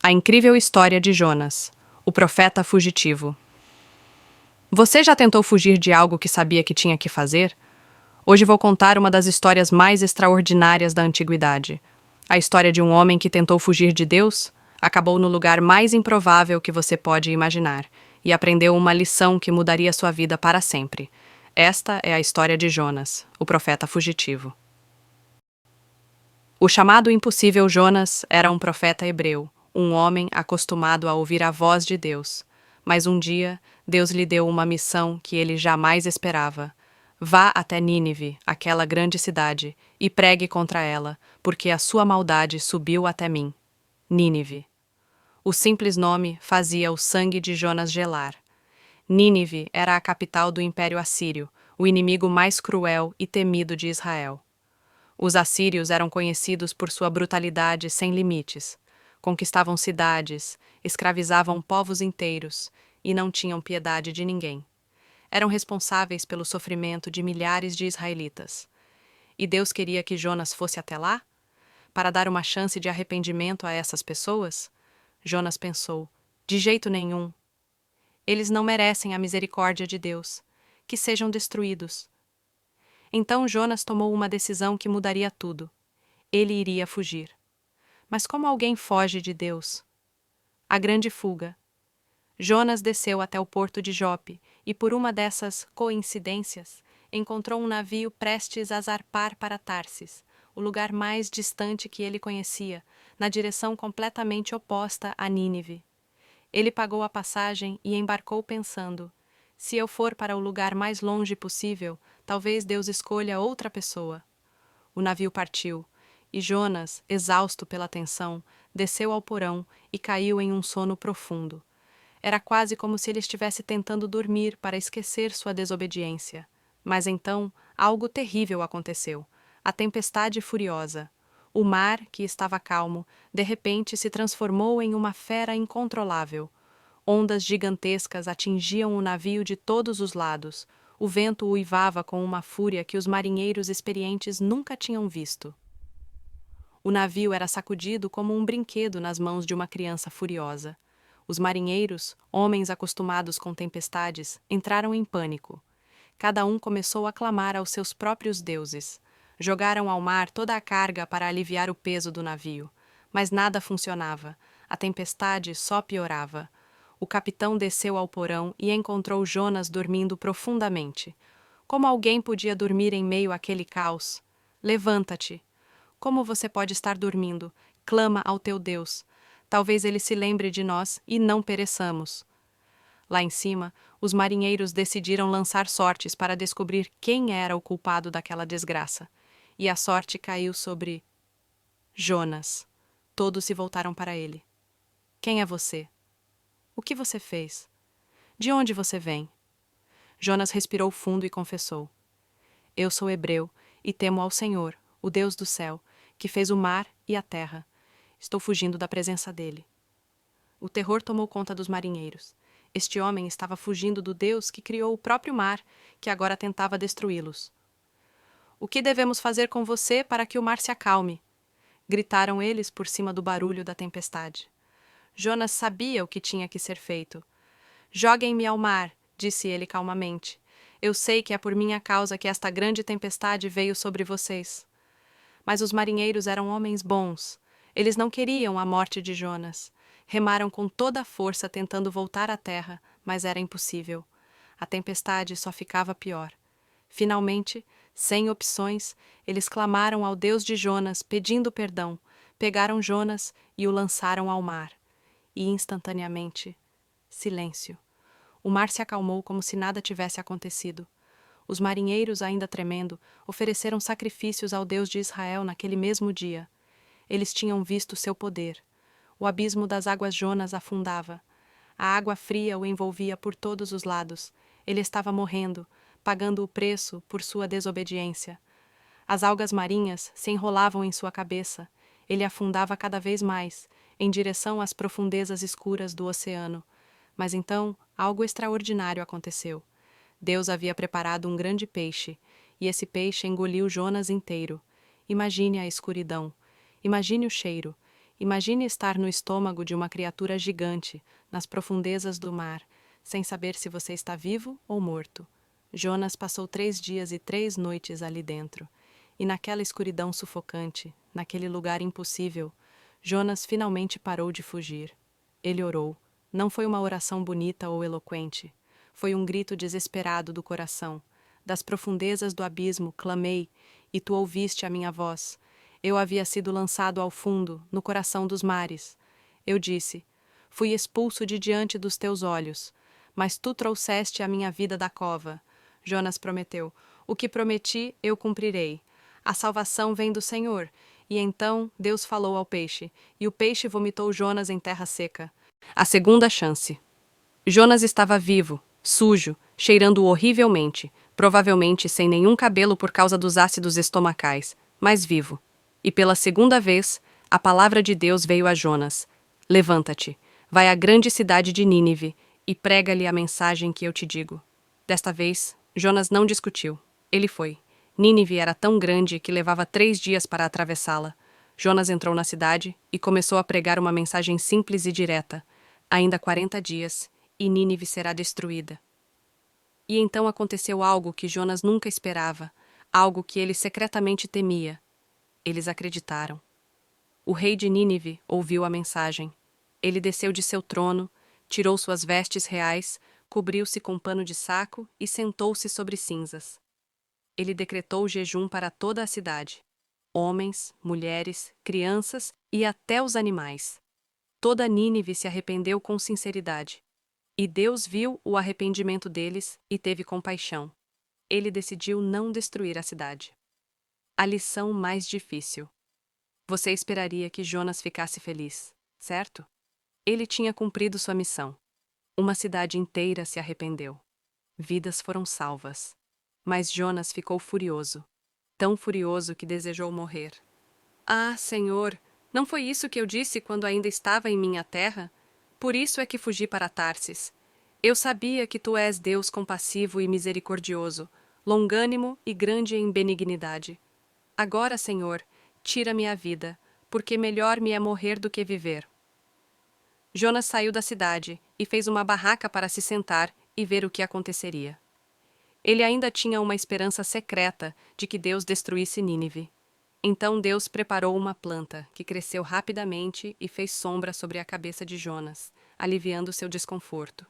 A incrível história de Jonas, o profeta fugitivo. Você já tentou fugir de algo que sabia que tinha que fazer? Hoje vou contar uma das histórias mais extraordinárias da antiguidade. A história de um homem que tentou fugir de Deus, acabou no lugar mais improvável que você pode imaginar e aprendeu uma lição que mudaria sua vida para sempre. Esta é a história de Jonas, o profeta fugitivo. O chamado impossível Jonas era um profeta hebreu, um homem acostumado a ouvir a voz de Deus. Mas um dia, Deus lhe deu uma missão que ele jamais esperava. Vá até Nínive, aquela grande cidade, e pregue contra ela, porque a sua maldade subiu até mim. Nínive. O simples nome fazia o sangue de Jonas gelar. Nínive era a capital do Império Assírio, o inimigo mais cruel e temido de Israel. Os assírios eram conhecidos por sua brutalidade sem limites. Conquistavam cidades, escravizavam povos inteiros e não tinham piedade de ninguém. Eram responsáveis pelo sofrimento de milhares de israelitas. E Deus queria que Jonas fosse até lá? Para dar uma chance de arrependimento a essas pessoas? Jonas pensou: de jeito nenhum. Eles não merecem a misericórdia de Deus. Que sejam destruídos. Então Jonas tomou uma decisão que mudaria tudo. Ele iria fugir. Mas como alguém foge de Deus? A grande fuga. Jonas desceu até o porto de Jope e, por uma dessas coincidências, encontrou um navio prestes a zarpar para Tarsis, o lugar mais distante que ele conhecia, na direção completamente oposta a Nínive. Ele pagou a passagem e embarcou pensando: se eu for para o lugar mais longe possível, talvez Deus escolha outra pessoa. O navio partiu, e Jonas, exausto pela tensão, desceu ao porão e caiu em um sono profundo. Era quase como se ele estivesse tentando dormir para esquecer sua desobediência. Mas então, algo terrível aconteceu. A tempestade furiosa. O mar, que estava calmo, de repente se transformou em uma fera incontrolável. Ondas gigantescas atingiam o navio de todos os lados. O vento uivava com uma fúria que os marinheiros experientes nunca tinham visto. O navio era sacudido como um brinquedo nas mãos de uma criança furiosa. Os marinheiros, homens acostumados com tempestades, entraram em pânico. Cada um começou a clamar aos seus próprios deuses. Jogaram ao mar toda a carga para aliviar o peso do navio. Mas nada funcionava. A tempestade só piorava. O capitão desceu ao porão e encontrou Jonas dormindo profundamente. Como alguém podia dormir em meio àquele caos? Levanta-te. Como você pode estar dormindo? Clama ao teu Deus. Talvez ele se lembre de nós e não pereçamos. Lá em cima, os marinheiros decidiram lançar sortes para descobrir quem era o culpado daquela desgraça. E a sorte caiu sobre Jonas. Todos se voltaram para ele. Quem é você? O que você fez? De onde você vem? Jonas respirou fundo e confessou: eu sou hebreu e temo ao Senhor, o Deus do céu, que fez o mar e a terra. Estou fugindo da presença dele. O terror tomou conta dos marinheiros. Este homem estava fugindo do Deus que criou o próprio mar, que agora tentava destruí-los. O que devemos fazer com você para que o mar se acalme? Gritaram eles por cima do barulho da tempestade. Jonas sabia o que tinha que ser feito. Joguem-me ao mar, disse ele calmamente. Eu sei que é por minha causa que esta grande tempestade veio sobre vocês. Mas os marinheiros eram homens bons. Eles não queriam a morte de Jonas. Remaram com toda a força tentando voltar à terra, mas era impossível. A tempestade só ficava pior. Finalmente, sem opções, eles clamaram ao Deus de Jonas, pedindo perdão, pegaram Jonas e o lançaram ao mar. E instantaneamente, silêncio. O mar se acalmou como se nada tivesse acontecido. Os marinheiros, ainda tremendo, ofereceram sacrifícios ao Deus de Israel naquele mesmo dia. Eles tinham visto seu poder. O abismo das águas Jonas afundava. A água fria o envolvia por todos os lados. Ele estava morrendo, pagando o preço por sua desobediência. As algas marinhas se enrolavam em sua cabeça. Ele afundava cada vez mais, em direção às profundezas escuras do oceano. Mas então, algo extraordinário aconteceu. Deus havia preparado um grande peixe, e esse peixe engoliu Jonas inteiro. Imagine a escuridão. Imagine o cheiro. Imagine estar no estômago de uma criatura gigante, nas profundezas do mar, sem saber se você está vivo ou morto. Jonas passou 3 dias e 3 noites ali dentro. E naquela escuridão sufocante, naquele lugar impossível, Jonas finalmente parou de fugir. Ele orou. Não foi uma oração bonita ou eloquente. Foi um grito desesperado do coração. Das profundezas do abismo clamei, e tu ouviste a minha voz. Eu havia sido lançado ao fundo, no coração dos mares. Eu disse: fui expulso de diante dos teus olhos, mas tu trouxeste a minha vida da cova. Jonas prometeu: o que prometi, eu cumprirei. A salvação vem do Senhor. E então Deus falou ao peixe, e o peixe vomitou Jonas em terra seca. A segunda chance. Jonas estava vivo, sujo, cheirando horrivelmente, provavelmente sem nenhum cabelo por causa dos ácidos estomacais, mas vivo. E pela segunda vez, a palavra de Deus veio a Jonas: levanta-te, vai à grande cidade de Nínive e prega-lhe a mensagem que eu te digo. Desta vez, Jonas não discutiu. Ele foi. Nínive era tão grande que levava 3 dias para atravessá-la. Jonas entrou na cidade e começou a pregar uma mensagem simples e direta: ainda 40 dias, e Nínive será destruída. E então aconteceu algo que Jonas nunca esperava, algo que ele secretamente temia. Eles acreditaram. O rei de Nínive ouviu a mensagem. Ele desceu de seu trono, tirou suas vestes reais, cobriu-se com pano de saco e sentou-se sobre cinzas. Ele decretou jejum para toda a cidade. Homens, mulheres, crianças e até os animais. Toda Nínive se arrependeu com sinceridade. E Deus viu o arrependimento deles e teve compaixão. Ele decidiu não destruir a cidade. A lição mais difícil. Você esperaria que Jonas ficasse feliz, certo? Ele tinha cumprido sua missão. Uma cidade inteira se arrependeu. Vidas foram salvas. Mas Jonas ficou furioso. Tão furioso que desejou morrer. Ah, Senhor, não foi isso que eu disse quando ainda estava em minha terra? Por isso é que fugi para Tarsis. Eu sabia que tu és Deus compassivo e misericordioso, longânimo e grande em benignidade. Agora, Senhor, tira-me a vida, porque melhor me é morrer do que viver. Jonas saiu da cidade e fez uma barraca para se sentar e ver o que aconteceria. Ele ainda tinha uma esperança secreta de que Deus destruísse Nínive. Então Deus preparou uma planta, que cresceu rapidamente e fez sombra sobre a cabeça de Jonas, aliviando seu desconforto.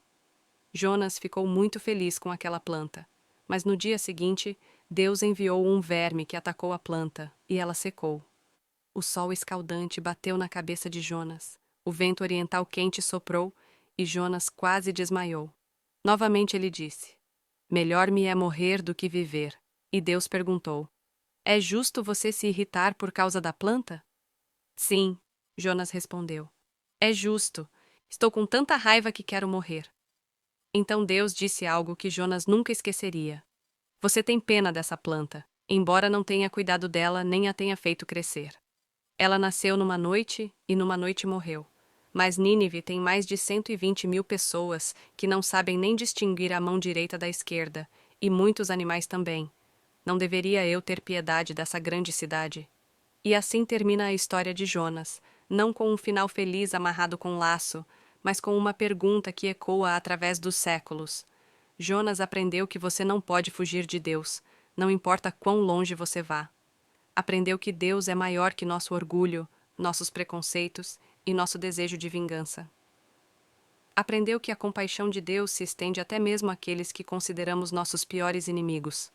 Jonas ficou muito feliz com aquela planta, mas no dia seguinte, Deus enviou um verme que atacou a planta, e ela secou. O sol escaldante bateu na cabeça de Jonas, o vento oriental quente soprou, e Jonas quase desmaiou. Novamente ele disse: melhor me é morrer do que viver. E Deus perguntou: é justo você se irritar por causa da planta? Sim, Jonas respondeu. É justo. Estou com tanta raiva que quero morrer. Então Deus disse algo que Jonas nunca esqueceria. Você tem pena dessa planta, embora não tenha cuidado dela nem a tenha feito crescer. Ela nasceu numa noite e numa noite morreu. Mas Nínive tem mais de 120 mil pessoas que não sabem nem distinguir a mão direita da esquerda, e muitos animais também. Não deveria eu ter piedade dessa grande cidade? E assim termina a história de Jonas, não com um final feliz amarrado com laço, mas com uma pergunta que ecoa através dos séculos. Jonas aprendeu que você não pode fugir de Deus, não importa quão longe você vá. Aprendeu que Deus é maior que nosso orgulho, nossos preconceitos e nosso desejo de vingança. Aprendeu que a compaixão de Deus se estende até mesmo àqueles que consideramos nossos piores inimigos.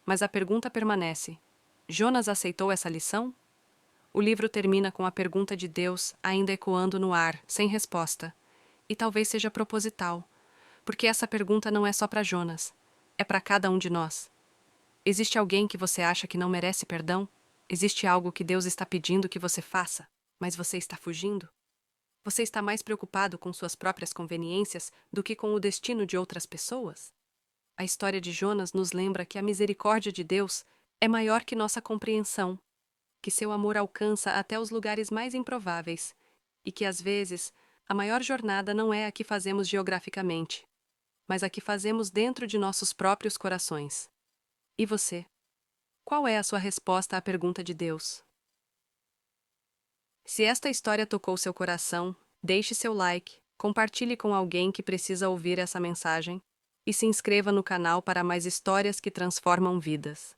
Mas a pergunta permanece: Jonas aceitou essa lição? O livro termina com a pergunta de Deus ainda ecoando no ar, sem resposta. E talvez seja proposital, porque essa pergunta não é só para Jonas, é para cada um de nós. Existe alguém que você acha que não merece perdão? Existe algo que Deus está pedindo que você faça, mas você está fugindo? Você está mais preocupado com suas próprias conveniências do que com o destino de outras pessoas? A história de Jonas nos lembra que a misericórdia de Deus é maior que nossa compreensão, que seu amor alcança até os lugares mais improváveis, e que, às vezes, a maior jornada não é a que fazemos geograficamente, mas a que fazemos dentro de nossos próprios corações. E você? Qual é a sua resposta à pergunta de Deus? Se esta história tocou seu coração, deixe seu like, compartilhe com alguém que precisa ouvir essa mensagem e se inscreva no canal para mais histórias que transformam vidas.